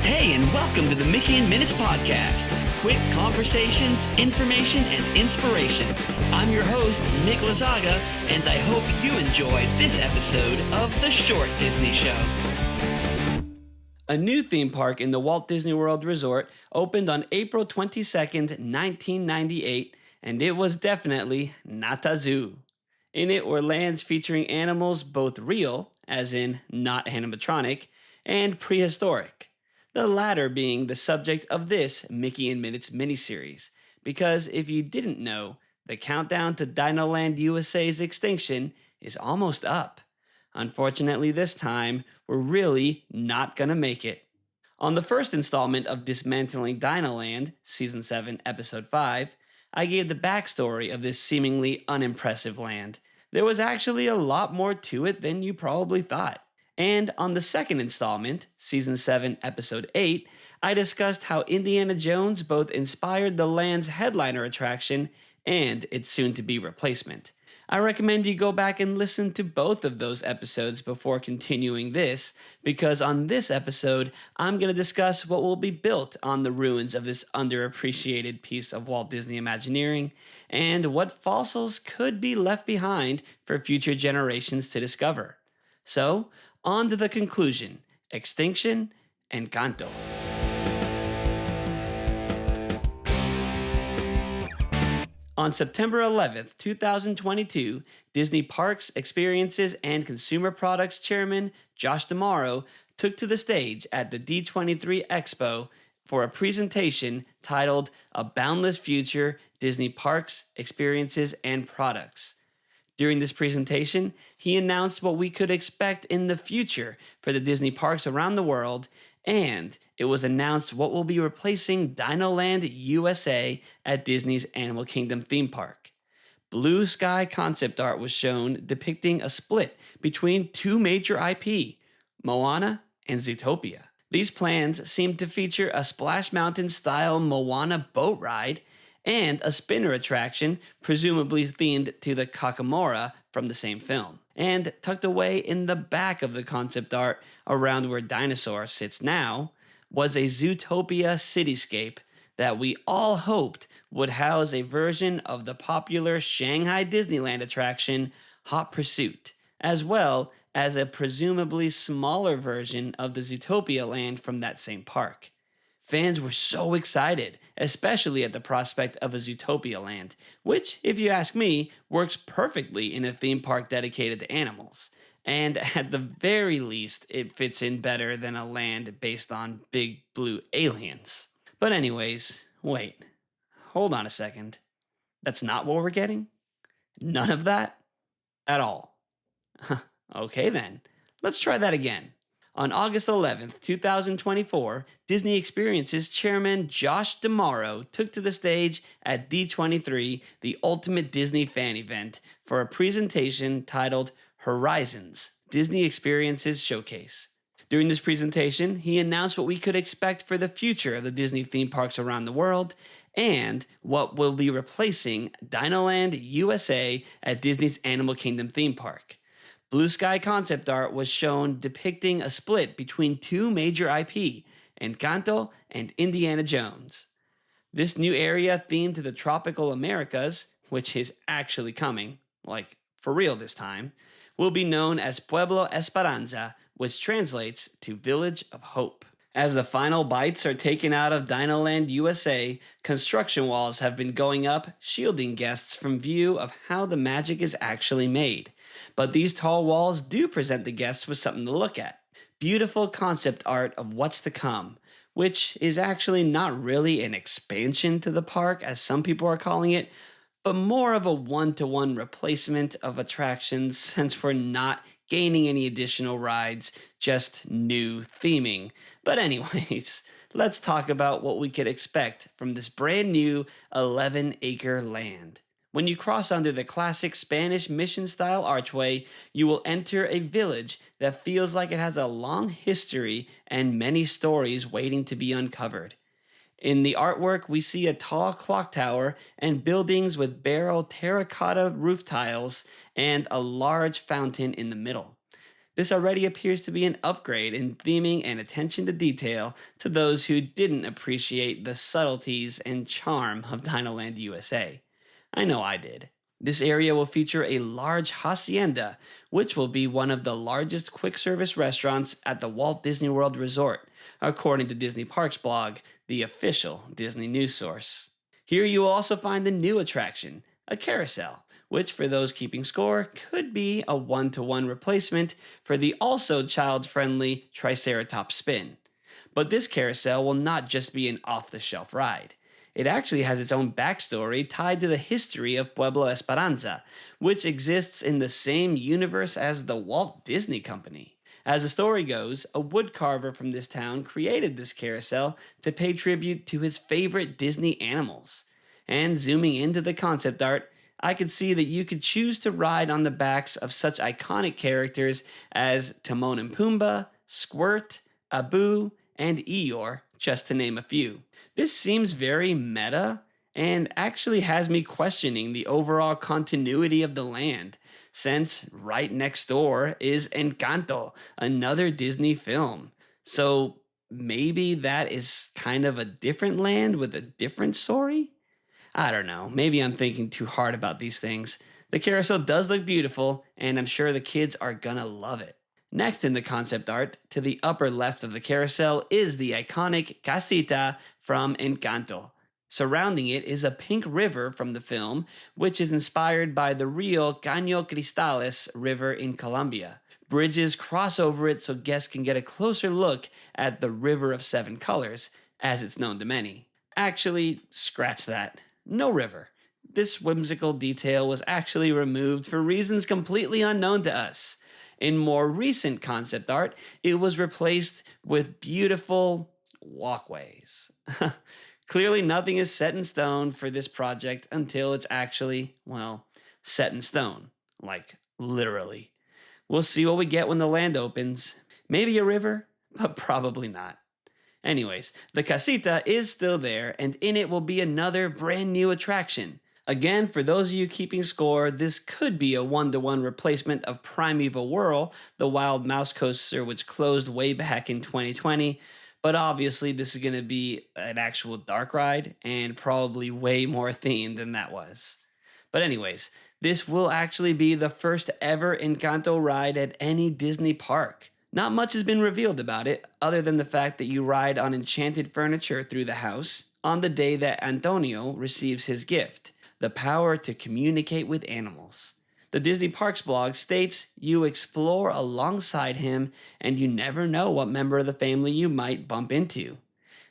Hey, and welcome to the Mickey in Minutes podcast. Quick conversations, information, and inspiration. I'm your host, Nick Lazaga, and I hope you enjoy this episode of The Short Disney Show. A new theme park in the Walt Disney World Resort opened on April 22nd, 1998, and it was definitely not a zoo. In it were lands featuring animals both real, as in not animatronic, and prehistoric. The latter being the subject of this Mickey in Minutes miniseries, because if you didn't know, the countdown to DinoLand USA's extinction is almost up. Unfortunately, this time, we're really not gonna make it. On the first installment of Dismantling DinoLand, Season 7, Episode 5, I gave the backstory of this seemingly unimpressive land. There was actually a lot more to it than you probably thought. And on the second installment, Season 7, Episode 8, I discussed how Indiana Jones both inspired the land's headliner attraction and its soon-to-be replacement. I recommend you go back and listen to both of those episodes before continuing this, because on this episode, I'm going to discuss what will be built on the ruins of this underappreciated piece of Walt Disney Imagineering, and what fossils could be left behind for future generations to discover. So, on to the conclusion, Extinction, Encanto. On September 11th, 2022, Disney Parks, Experiences, and Consumer Products Chairman Josh D'Amaro took to the stage at the D23 Expo for a presentation titled A Boundless Future, Disney Parks, Experiences, and Products. During this presentation, he announced what we could expect in the future for the Disney parks around the world, and it was announced what will be replacing DinoLand USA at Disney's Animal Kingdom theme park. Blue sky concept art was shown depicting a split between two major IP, Moana and Zootopia. These plans seemed to feature a Splash Mountain-style Moana boat ride and a spinner attraction, presumably themed to the Kakamora from the same film. And tucked away in the back of the concept art, around where Dinosaur sits now, was a Zootopia cityscape that we all hoped would house a version of the popular Shanghai Disneyland attraction, Hot Pursuit, as well as a presumably smaller version of the Zootopia land from that same park. Fans were so excited, especially at the prospect of a Zootopia land, which, if you ask me, works perfectly in a theme park dedicated to animals. And at the very least, it fits in better than a land based on big blue aliens. But anyways, wait, hold on a second. That's not what we're getting? None of that? At all. Okay then, let's try that again. On August 11th, 2024, Disney Experiences Chairman Josh D'Amaro took to the stage at D23, the ultimate Disney fan event, for a presentation titled Horizons, Disney Experiences Showcase. During this presentation, he announced what we could expect for the future of the Disney theme parks around the world, and what will be replacing DinoLand USA at Disney's Animal Kingdom theme park. Blue sky concept art was shown depicting a split between two major IP, Encanto and Indiana Jones. This new area themed to the tropical Americas, which is actually coming, like for real this time, will be known as Pueblo Esparanza, which translates to Village of Hope. As the final bites are taken out of DinoLand USA, construction walls have been going up, shielding guests from view of how the magic is actually made. But these tall walls do present the guests with something to look at. Beautiful concept art of what's to come, which is actually not really an expansion to the park, as some people are calling it, but more of a one-to-one replacement of attractions, since we're not gaining any additional rides, just new theming. But anyways, let's talk about what we could expect from this brand new 11-acre land. When you cross under the classic Spanish mission-style archway, you will enter a village that feels like it has a long history and many stories waiting to be uncovered. In the artwork, we see a tall clock tower and buildings with barrel terracotta roof tiles and a large fountain in the middle. This already appears to be an upgrade in theming and attention to detail to those who didn't appreciate the subtleties and charm of DinoLand USA. I know I did. This area will feature a large hacienda, which will be one of the largest quick service restaurants at the Walt Disney World Resort, according to Disney Parks blog, the official Disney news source. Here you will also find the new attraction, a carousel, which for those keeping score could be a one-to-one replacement for the also child-friendly Triceratops spin. But this carousel will not just be an off-the-shelf ride. It actually has its own backstory tied to the history of Pueblo Esparanza, which exists in the same universe as the Walt Disney Company. As the story goes, a woodcarver from this town created this carousel to pay tribute to his favorite Disney animals. And zooming into the concept art, I could see that you could choose to ride on the backs of such iconic characters as Timon and Pumbaa, Squirt, Abu, and Eeyore, just to name a few. This seems very meta and actually has me questioning the overall continuity of the land, since right next door is Encanto, another Disney film. So maybe that is kind of a different land with a different story? I don't know. Maybe I'm thinking too hard about these things. The carousel does look beautiful, and I'm sure the kids are gonna love it. Next in the concept art, to the upper left of the carousel, is the iconic casita from Encanto. Surrounding it is a pink river from the film, which is inspired by the Rio Caño Cristales River in Colombia. Bridges cross over it so guests can get a closer look at the River of Seven Colors, as it's known to many. Actually, scratch that. No river. This whimsical detail was actually removed for reasons completely unknown to us. In more recent concept art, it was replaced with beautiful walkways. Clearly, nothing is set in stone for this project until it's actually, well, set in stone. Like, literally. We'll see what we get when the land opens. Maybe a river, but probably not. Anyways, the casita is still there, and in it will be another brand new attraction. Again, for those of you keeping score, this could be a one-to-one replacement of Primeval Whirl, the Wild Mouse coaster which closed way back in 2020, but obviously this is going to be an actual dark ride and probably way more themed than that was. But anyways, this will actually be the first ever Encanto ride at any Disney park. Not much has been revealed about it, other than the fact that you ride on enchanted furniture through the house on the day that Antonio receives his gift, the power to communicate with animals. The Disney Parks blog states you explore alongside him and you never know what member of the family you might bump into.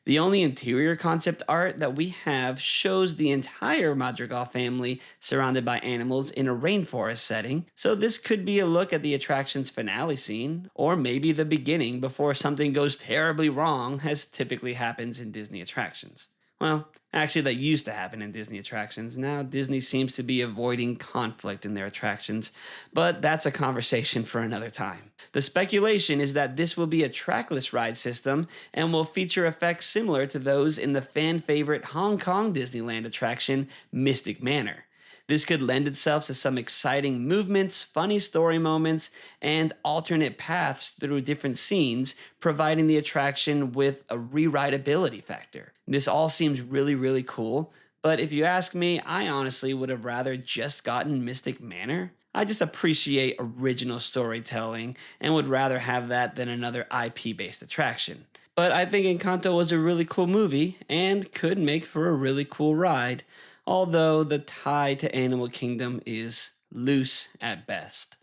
The only interior concept art that we have shows the entire Madrigal family surrounded by animals in a rainforest setting, so this could be a look at the attraction's finale scene, or maybe the beginning before something goes terribly wrong, as typically happens in Disney attractions. Well, actually, that used to happen in Disney attractions. Now, Disney seems to be avoiding conflict in their attractions, but that's a conversation for another time. The speculation is that this will be a trackless ride system and will feature effects similar to those in the fan favorite Hong Kong Disneyland attraction, Mystic Manor. This could lend itself to some exciting movements, funny story moments, and alternate paths through different scenes, providing the attraction with a rewritability factor. This all seems really, really cool, but if you ask me, I honestly would have rather just gotten Mystic Manor. I just appreciate original storytelling and would rather have that than another IP-based attraction. But I think Encanto was a really cool movie and could make for a really cool ride, although the tie to Animal Kingdom is loose at best.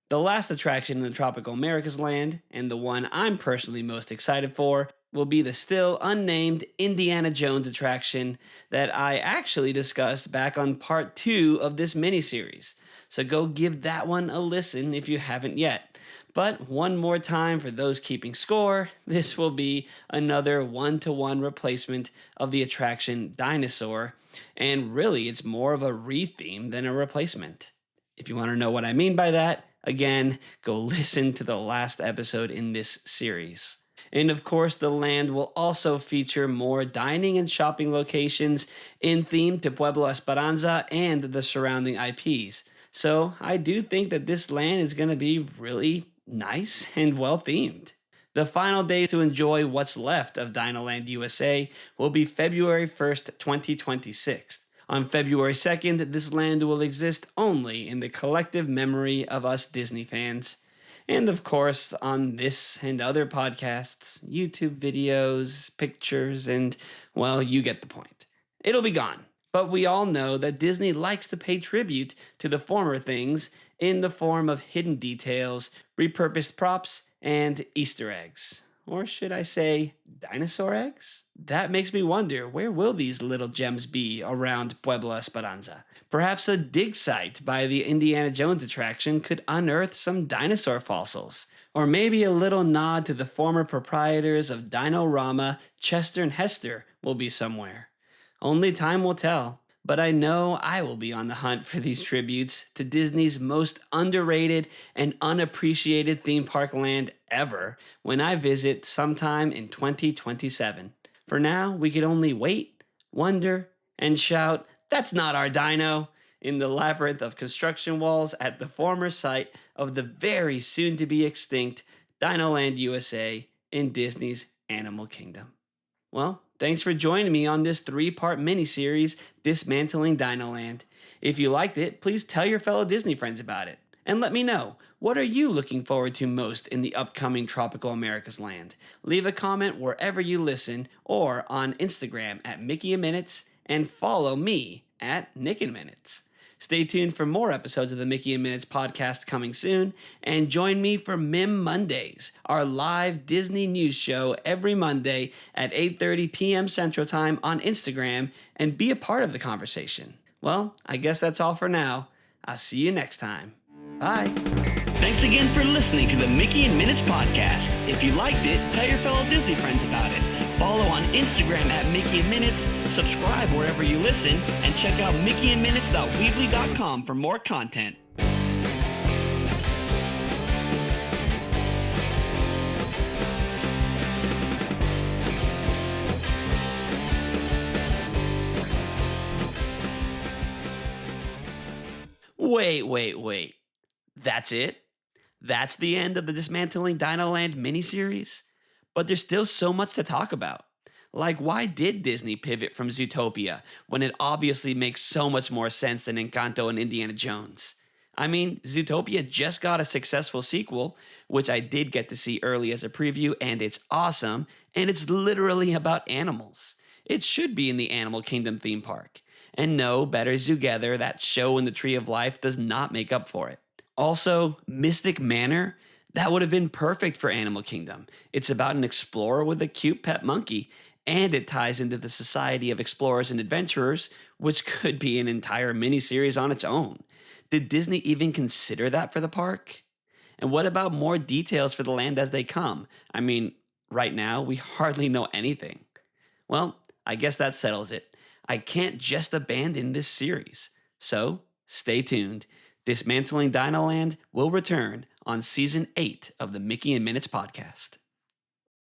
The last attraction in the Tropical Americas land, and the one I'm personally most excited for, will be the still unnamed Indiana Jones attraction that I actually discussed back on part 2 of this miniseries. So go give that one a listen if you haven't yet. But one more time for those keeping score, this will be another one-to-one replacement of the attraction Dinosaur, and really it's more of a re-theme than a replacement. If you want to know what I mean by that, again, go listen to the last episode in this series. And of course, the land will also feature more dining and shopping locations in theme to Pueblo Esperanza and the surrounding IPs. So I do think that this land is going to be really nice and well themed. The final day to enjoy what's left of DinoLand USA will be February 1st, 2026. On February 2nd, this land will exist only in the collective memory of us Disney fans. And of course, on this and other podcasts, YouTube videos, pictures, and, well, you get the point. It'll be gone. But we all know that Disney likes to pay tribute to the former things in the form of hidden details, repurposed props, and Easter eggs. Or should I say, dinosaur eggs? That makes me wonder, where will these little gems be around Pueblo Esperanza? Perhaps a dig site by the Indiana Jones attraction could unearth some dinosaur fossils. Or maybe a little nod to the former proprietors of Dinorama, Chester and Hester, will be somewhere. Only time will tell. But I know I will be on the hunt for these tributes to Disney's most underrated and unappreciated theme park land ever when I visit sometime in 2027. For now, we could only wait, wonder, and shout, "That's not our dino!" in the labyrinth of construction walls at the former site of the very soon to be extinct DinoLand USA in Disney's Animal Kingdom. Well, thanks for joining me on this 3-part miniseries, Dismantling DinoLand. If you liked it, please tell your fellow Disney friends about it. And let me know, what are you looking forward to most in the upcoming Tropical America's Land? Leave a comment wherever you listen or on Instagram at Mickey in Minutes and follow me at Nick in Minutes. Stay tuned for more episodes of the Mickey in Minutes podcast coming soon, and join me for Mim Mondays, our live Disney news show every Monday at 8:30 p.m. Central Time on Instagram, and be a part of the conversation. Well, I guess that's all for now. I'll see you next time. Bye. Thanks again for listening to the Mickey in Minutes podcast. If you liked it, tell your fellow Disney friends about it. Follow on Instagram at Mickey in Minutes, subscribe wherever you listen, and check out mickeyinminutes.weebly.com for more content. Wait. That's it? That's the end of the Dismantling DinoLand miniseries? But there's still so much to talk about. Like, why did Disney pivot from Zootopia when it obviously makes so much more sense than Encanto and Indiana Jones? I mean, Zootopia just got a successful sequel, which I did get to see early as a preview, and it's awesome, and it's literally about animals. It should be in the Animal Kingdom theme park. And no, Better Together, that show in the Tree of Life, does not make up for it. Also, Mystic Manor, that would have been perfect for Animal Kingdom. It's about an explorer with a cute pet monkey, and it ties into the Society of Explorers and Adventurers, which could be an entire miniseries on its own. Did Disney even consider that for the park? And what about more details for the land as they come? I mean, right now, we hardly know anything. Well, I guess that settles it. I can't just abandon this series. So, stay tuned. Dismantling DinoLand will return on Season 8 of the Mickey in Minutes podcast.